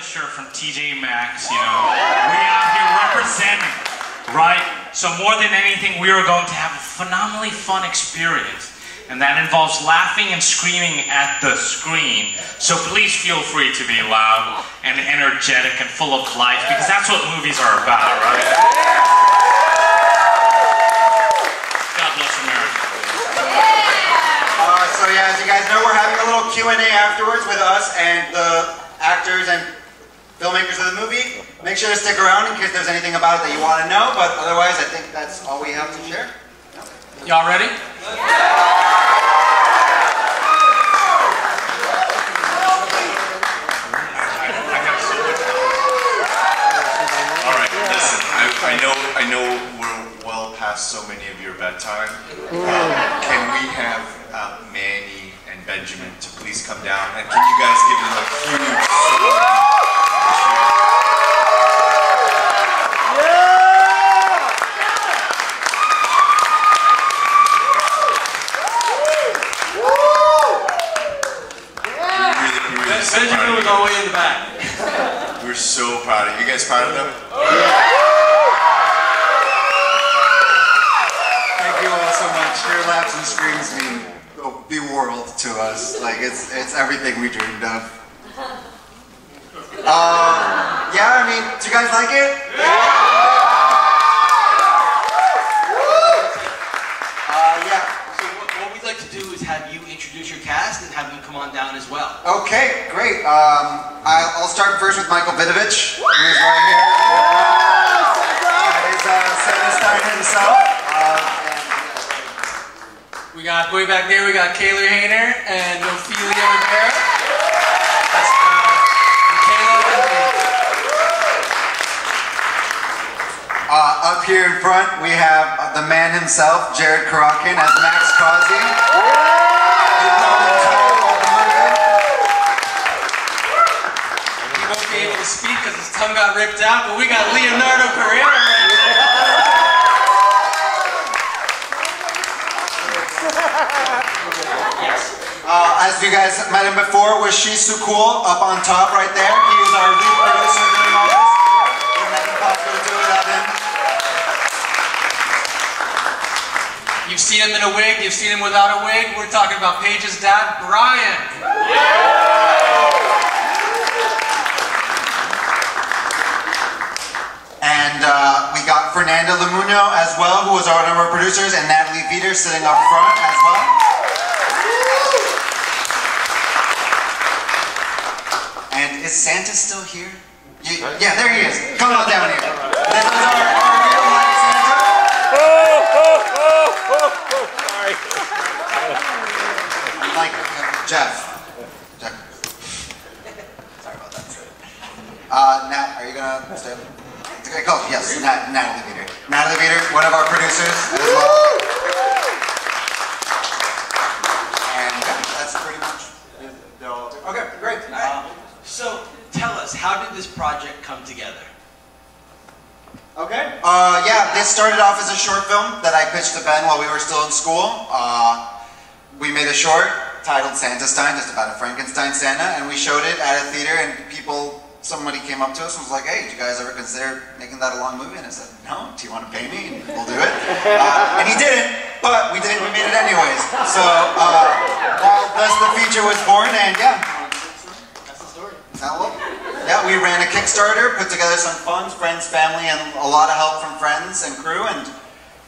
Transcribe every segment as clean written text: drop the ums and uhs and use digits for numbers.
shirt from TJ Maxx, you know. We out here representing, right? So more than anything, we are going to have a phenomenally fun experience. And that involves laughing and screaming at the screen. So please feel free to be loud and energetic and full of life, because that's what movies are about, right? God bless America. So yeah, as you guys know, we're having a little Q&A afterwards with us and the actors and filmmakers of the movie. Make sure to stick around in case there's anything about it that you want to know, but otherwise I think that's all we have to share. Y'all ready? I know we're well past so many of your bedtime. Can we have Manny and Benjamin to please come down, and can you guys give them a huge Benjamin was all the way in the back. We're so proud of you. You guys proud of them? Thank you all so much. Your laughs and screams mean the world to us. Like it's everything we dreamed of. Yeah, I mean, do you guys like it? Yeah. So what we'd like to do is have you introduce your cast and have them come on down as well. Okay, great. I'll start first with Michael Vidovich, who's right here. That is Santastein himself. We got, way back there, we got Kayla Hayner and Ophelia Rivera. That's Michaela and Up here in front, we have the man himself, Jared Karakin, as Max Causey. He won't be able to speak because his tongue got ripped out, but we got Leonardo Pereira right there. Yes. As you guys met him before, was She Sukul up on top right there. He was our lead producer doing all this. Wouldn't have been possible to do without him. You've seen him in a wig, you've seen him without a wig. We're talking about Paige's dad, Brian. And we got Fernanda Lemuno as well, who was one of our producers, and Natalie Veter sitting up front as well. And is Santa still here? Yeah, there he is. Come on down here. This is our real life Santa. Sorry. Like Jeff. Sorry about that. Nat, are you gonna stay? Okay, cool. Yes, Natalie Veter. Natalie Veter, one of our producers as well. And yeah, that's pretty much it. Okay, great. So tell us, how did this project come together? Okay. Yeah, this started off as a short film that I pitched to Ben while we were still in school. We made a short titled Santastein, just about a Frankenstein Santa, and we showed it at a theater, and somebody came up to us and was like, hey, did you guys ever consider making that a long movie? And I said, no, do you want to pay me? And we'll do it. And he didn't, but we made it anyways. So, thus the feature was born, and yeah. That's the story. Yeah, we ran a Kickstarter, put together some funds, friends, family, and a lot of help from friends and crew, and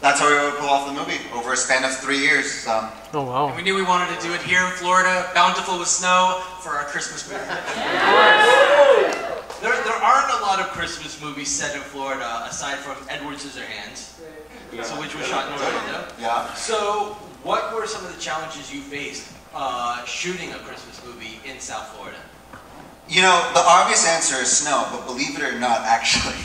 that's how we were able to pull off the movie over a span of 3 years. So. Oh wow. And we knew we wanted to do it here in Florida, bountiful with snow, for our Christmas movie. There aren't a lot of Christmas movies set in Florida, aside from Edward Scissorhands, so which was shot in Orlando. Yeah. So, what were some of the challenges you faced shooting a Christmas movie in South Florida? You know, the obvious answer is snow, but believe it or not, actually,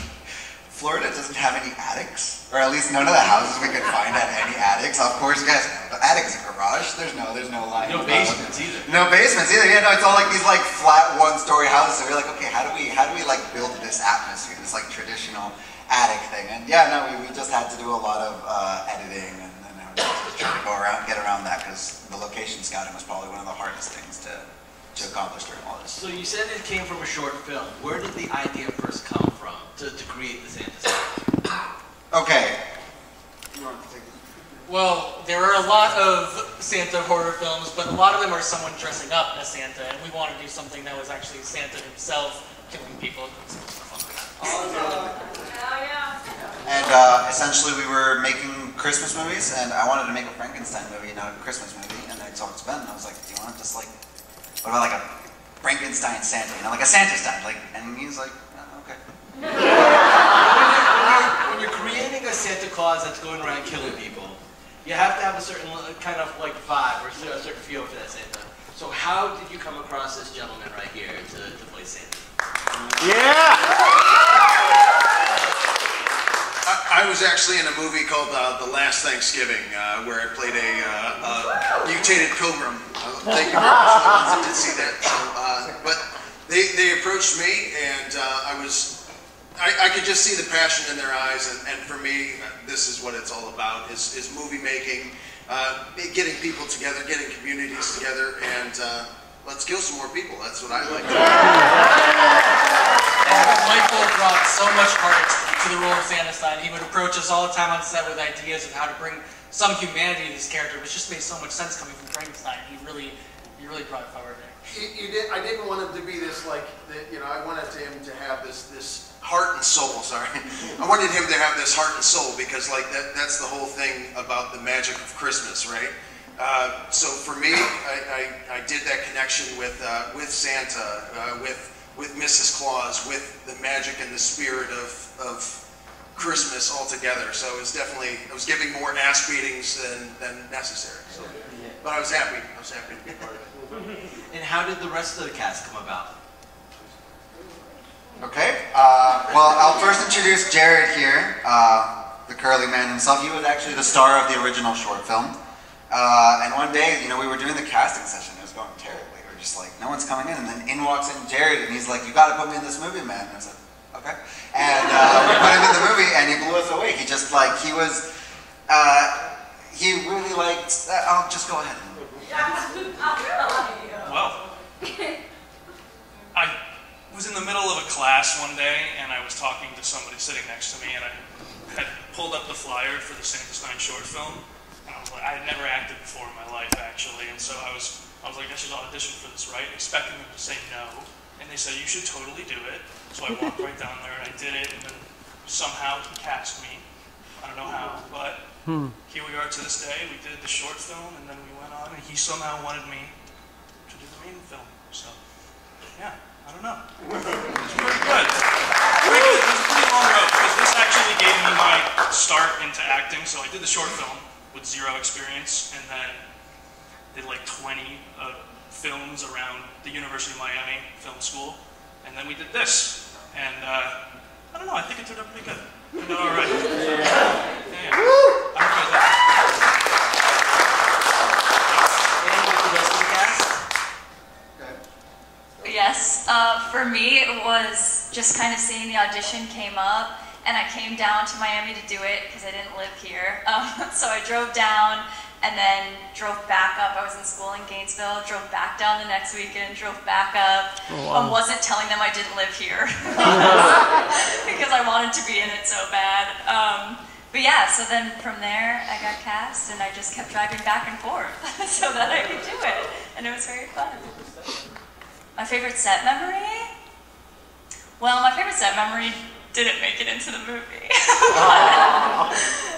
Florida doesn't have any attics, or at least none of the houses we could find had any attics. Of course, you guys know, the attic is a garage. There's no line. No basements either. No basements either. Yeah, no, it's all like these like flat one-story houses. So we're like, okay, how do we like build this atmosphere, this like traditional attic thing? And yeah, no, we just had to do a lot of editing and just trying to get around that, because the location scouting was probably one of the hardest things to to accomplish during all this. So you said it came from a short film. Where did the idea first come from to create the Santastein? Okay. Well, there are a lot of Santa horror films, but a lot of them are someone dressing up as Santa, and we want to do something that was actually Santa himself killing people. And essentially we were making Christmas movies, and I wanted to make a Frankenstein movie, not a Christmas movie, and I talked to Ben, and I was like, do you want to just like, what about like a Frankenstein Santa, you know, like a Santastein, like, and he's like, oh, okay. When you're creating a Santa Claus that's going around killing people, you have to have a certain kind of like vibe or a certain feel for that Santa. So how did you come across this gentleman right here to play Santa? I was actually in a movie called The Last Thanksgiving, where I played a mutated pilgrim. Thank you very much for the ones that did see that. So, but they approached me, and I could just see the passion in their eyes, and for me, this is what it's all about, is movie making, getting people together, getting communities together, and let's kill some more people. That's what I like to do. Michael brought so much heart to the role of Santastein. He would approach us all the time on set with ideas of how to bring some humanity to this character, which just made so much sense coming from Frankenstein. He really brought it forward there. I didn't want him to be this, like, you know, I wanted him to have this heart and soul, sorry. I wanted him to have this heart and soul because, like, that's the whole thing about the magic of Christmas, right? So for me, I did that connection with Santa, with Mrs. Claus, with the magic and the spirit of Christmas all together. So it was definitely, I was giving more ass beatings than necessary. So, but I was happy. I was happy to be part of it. And how did the rest of the cast come about? Okay, well, I'll first introduce Jared here, the curly man himself. He was actually the star of the original short film. And one day, you know, we were doing the casting session. It was going terribly. We were just like, no one's coming in. And then in walks in Jared, and he's like, you got to put me in this movie, man. And I said, okay. And we put him in the movie, and he blew us away. He just like, he really liked, I'll just go ahead. Well, I was in the middle of a class one day, and I was talking to somebody sitting next to me, and I had pulled up the flyer for the Santastein short film. I had never acted before in my life, actually, and so I was like, I should audition for this, right? Expecting them to say no, and they said, you should totally do it. So I walked right down there, and I did it, and then somehow he cast me. I don't know how, but here we are to this day. We did the short film, and then we went on, and he somehow wanted me to do the main film. So, yeah, I don't know. It was pretty good. It was a pretty long road, because this actually gave me my start into acting. So I did the short film with zero experience, and then did like 20 films around the University of Miami Film School, and then we did this, and I don't know, I think it turned out pretty good. It turned out all right. Yeah. I hope you guys And with the rest of the cast? Yes, for me it was just kind of seeing the audition came up, and I came down to Miami to do it because I didn't live here. So I drove down and then drove back up. I was in school in Gainesville, drove back down the next weekend, drove back up. Wasn't telling them I didn't live here because I wanted to be in it so bad. But yeah, so then from there I got cast, and I just kept driving back and forth so that I could do it, and it was very fun. My favorite set memory? Well, my favorite set memory didn't make it into the movie.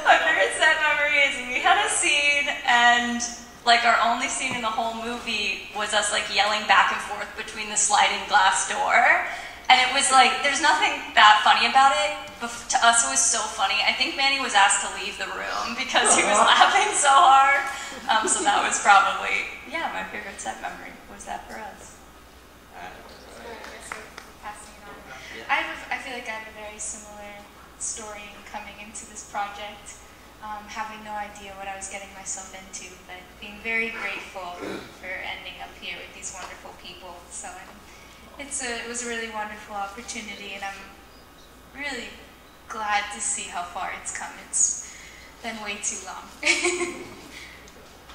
My favorite set memory is we had a scene, and like our only scene in the whole movie was us like yelling back and forth between the sliding glass door. And it was like, there's nothing that funny about it, but to us it was so funny. I think Manny was asked to leave the room because he was laughing so hard. So that was probably, yeah, my favorite set memory was that for us. I feel like I have a very similar story coming into this project, having no idea what I was getting myself into, but being very grateful for ending up here with these wonderful people. So it was a really wonderful opportunity, and I'm really glad to see how far it's come. It's been way too long.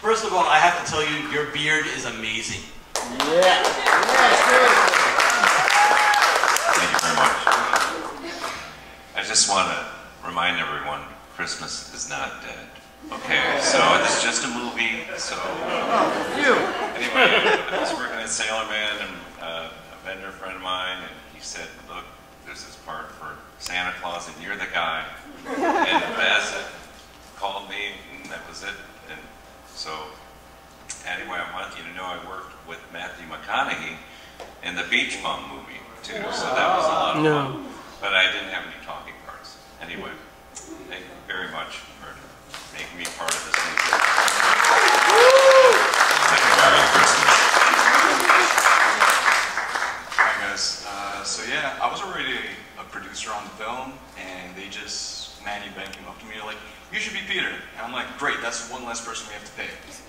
First of all, I have to tell you, your beard is amazing. Yeah. Thank you very much. I just want to remind everyone, Christmas is not dead. Okay, so it's just a movie, so... Anyway, I was working at Sailor Man, and a vendor friend of mine, and he said, look, there's this part for Santa Claus, and you're the guy. And Bassett called me, and that was it. And so, anyway, I want you to know I worked with Matthew McConaughey in the Beach Bum movie, too, so that was a lot of fun. But I didn't have any talking parts. Anyway, thank you very much for making me part of this movie. Merry Christmas. Hi guys. So yeah, I was already a producer on the film, and they just Manny Ben came up to me like, "You should be Peter." And I'm like, "Great, that's one less person we have to pay." So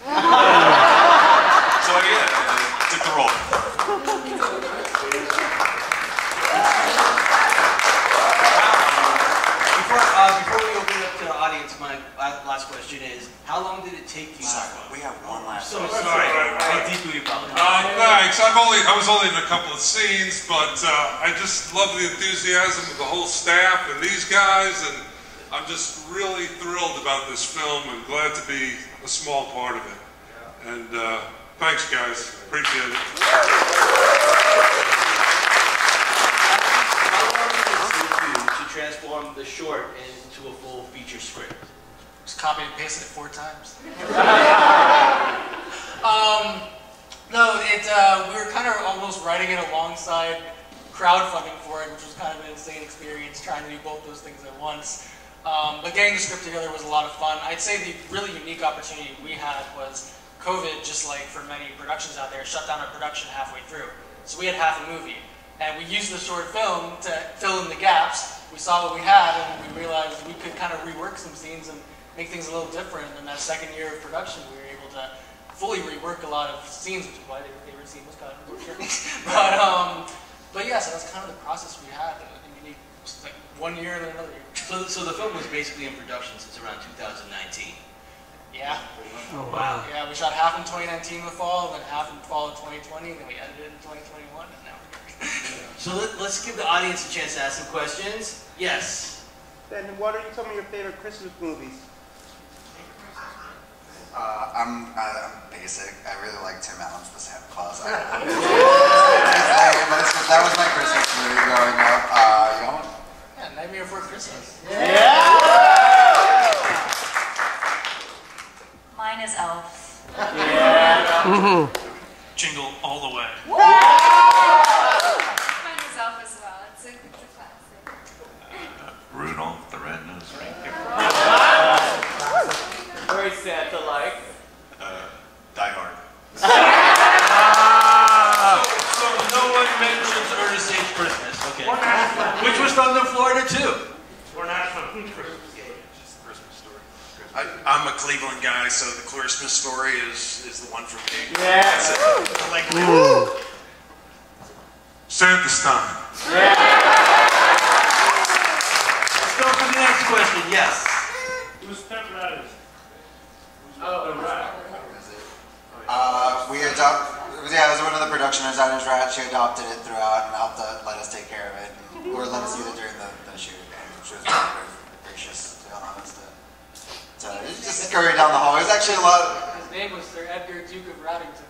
yeah, I took the role. Before we open it up to the audience, my last question is, how long did it take you? We have one last So sorry. I deeply apologize. Thanks. I was only in a couple of scenes, but I just love the enthusiasm of the whole staff and these guys, and I'm just really thrilled about this film and glad to be a small part of it. And thanks, guys. Appreciate it. To transform the short into a full feature script? Just copy and paste it 4 times. No, we were kind of almost writing it alongside crowdfunding for it, which was kind of an insane experience, trying to do both those things at once. But getting the script together was a lot of fun. I'd say the really unique opportunity we had was COVID, just like for many productions out there, shut down our production halfway through. So we had half a movie. And we used the short film to fill in the gaps. We saw what we had, and we realized we could kind of rework some scenes and make things a little different. And that second year of production, we were able to fully rework a lot of scenes, which is why their favorite scene was kind of but yeah, so that's kind of the process we had. It was like 1 year and another year. So the film was basically in production since around 2019. Yeah. Oh, wow. Yeah, we shot half in 2019 in the fall, and then half in the fall of 2020, and then we edited in 2021, and now we're here. So let's give the audience a chance to ask some questions. Yes. Then why don't you tell me your favorite Christmas movies? I'm basic. I really like Tim Allen's The Santa Claus. That was my Christmas movie growing up. Yeah, Nightmare Before Christmas. Mine is Elf. Yeah. Jingle all the way. Mine is Elf as well. It's a classic. Rudolph the Red-Nosed Reindeer. Very Santa-like. Die Hard. So no one mentions Ernest Saves Christmas. Okay. Which was filmed in Florida too. We're not from Christmas. I'm a Cleveland guy, so the Christmas Story is the one for me. Yeah. I like Santastein. Yeah. Let's go for the next question. Yes. Who's Pep Riders? Yeah, it was one of the production designers, right? She adopted it throughout and helped let us take care of it, or let us use it during the shoot. She was very gracious, to be honest. So it just scurried down the hall. It was actually a lot. His name was Sir Edgar, Duke of Raddington.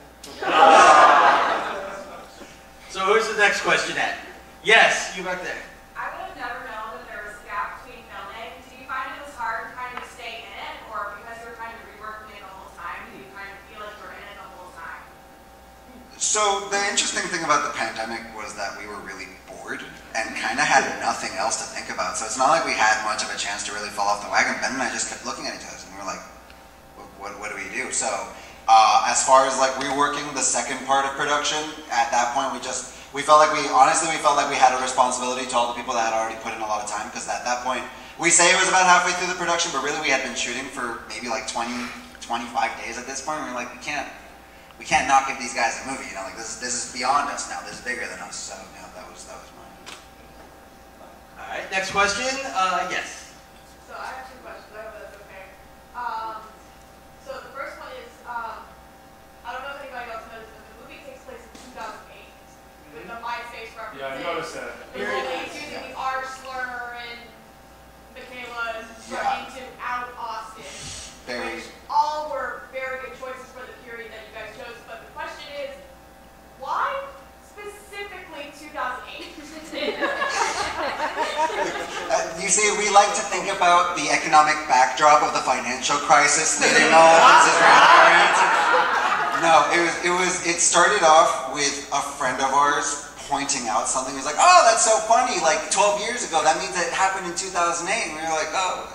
So who's the next question at? Yes, you back there. I would have never known that there was a gap between filming. Did you find it was hard to kind of stay in it, or because you were kind of reworking it the whole time, do you kind of feel like you were in it the whole time? So the interesting thing about the pandemic was that we were really bored and kind of had nothing else to think about. So it's not like we had much of a chance to really fall off the wagon. Ben and I just kept looking at each other and we were like, what do we do? So as far as like reworking the second part of production, at that point we felt like we had a responsibility to all the people that had already put in a lot of time, because at that point, we say it was about halfway through the production, but really we had been shooting for maybe like 20, 25 days at this point. We were like, we can't not give these guys a movie, you know, like this is beyond us now, this is bigger than us. So yeah, that was mine. All right, next question. Yes. So I have two questions. I hope that's okay. So the first one is, I don't know if anybody else knows, but the movie takes place about the economic backdrop of the financial crisis leading all of his grandparents. No, it started off with a friend of ours pointing out something. He was like, oh, that's so funny, like 12 years ago, that means it happened in 2008. And we were like, oh,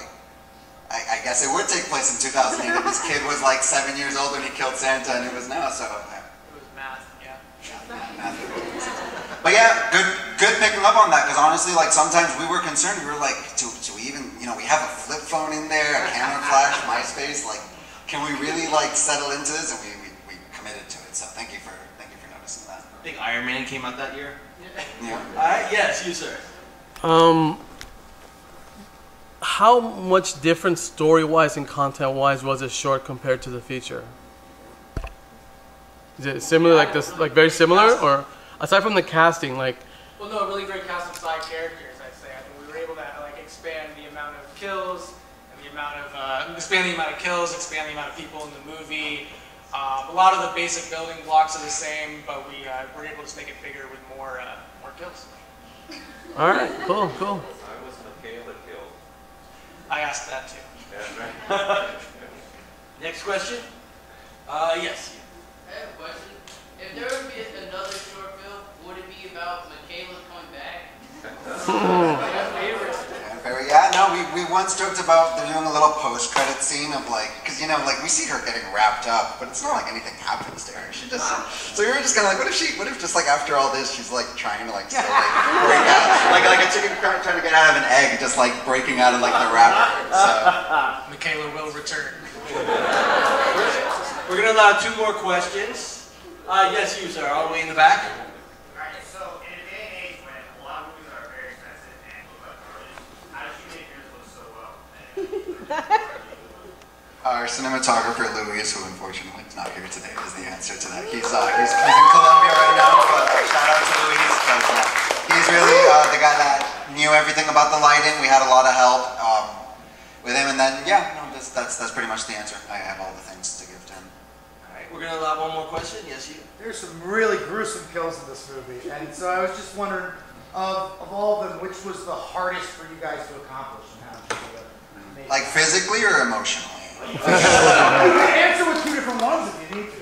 I guess it would take place in 2008 if this kid was like 7 years old when he killed Santa, and it was now, so. It was math, yeah. But yeah, good picking up on that, because honestly, like sometimes we were concerned, we were like, do we even, we have a flip phone in there, a camera flash, MySpace, like, can we really like settle into this? And we committed to it, so thank you for noticing that. I think Iron Man came out that year. Yeah. Alright, yes, you sir. How much different story-wise and content-wise was this short compared to the feature? Is it similar, like this, like very similar, or aside from the casting, like? Well, no, really great cast of side characters, I'd say. I think we were able to like expand the amount of kills and the amount of expand the amount of people in the movie. A lot of the basic building blocks are the same, but we were able to make it bigger with more kills. All right, cool. I was Michaela killed. I asked that too. Yeah, right. Next question? Yes. I have a question. If there would be another short film, would it be about Michaela coming back? Yeah, no, we once joked about they're doing a little post-credit scene of like, because like we see her getting wrapped up, but it's not like anything happens to her. She just, so we were just kind of like, what if just like after all this, she's like trying to like still like break out, like a chicken trying to get out of an egg, just like breaking out of like the wrapper. So. Michaela will return. We're gonna allow 2 more questions. Yes, you sir, all the way in the back. Alright, so in a day and age when a lot of movies are very expensive and look like garbage, how did you make yours look so well? Our cinematographer Louis, who unfortunately is not here today, is the answer to that. He's in Colombia right now, but shout out to Louis, because he's really the guy that knew everything about the lighting. We had a lot of help with him, and then that's pretty much the answer. I have all the things to give to him. We're going to allow 1 more question. Yes, you. There's some really gruesome kills in this movie, and so I was just wondering, of all of them, which was the hardest for you guys to accomplish, and how did you do it? Like physically or emotionally? You can answer with 2 different ones if you need to.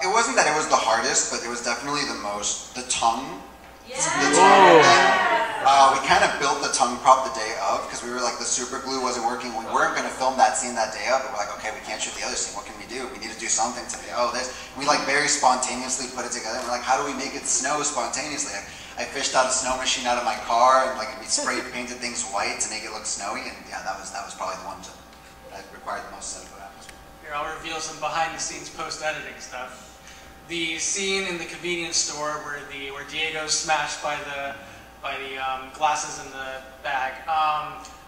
It wasn't that it was the hardest, but it was definitely the tongue. Yeah. The tongue thing. We kind of built the tongue prop the day of, because we were like, the super glue wasn't working. We weren't going to film that scene that day of, but we're like, okay, we can't shoot the other scene. What can we do? We need to do something today. Oh, this. We like very spontaneously put it together. We're like, how do we make it snow spontaneously? I fished out a snow machine out of my car, and like we spray painted things white to make it look snowy. And yeah, that was probably the one that required the most cinema atmosphere. Here, I'll reveal some behind-the-scenes post-editing stuff. The scene in the convenience store where Diego's smashed by the glasses in the bag.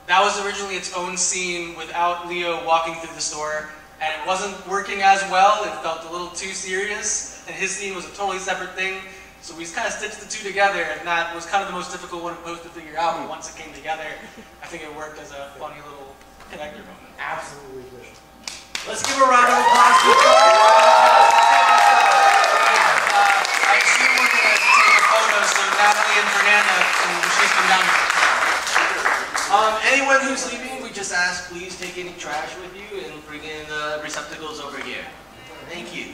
That was originally its own scene without Leo walking through the store, and it wasn't working as well. It felt a little too serious, and his scene was a totally separate thing. So we just kind of stitched the 2 together, and that was kind of the most difficult one in post to figure out. But once it came together, I think it worked as a funny little connector moment. Absolutely good. Let's give a round of applause to I assume we're going to take a photo, so Natalie and Fernanda can please come down here. Anyone who's leaving, we just ask, please take any trash with you and bring in the receptacles over here. Thank you.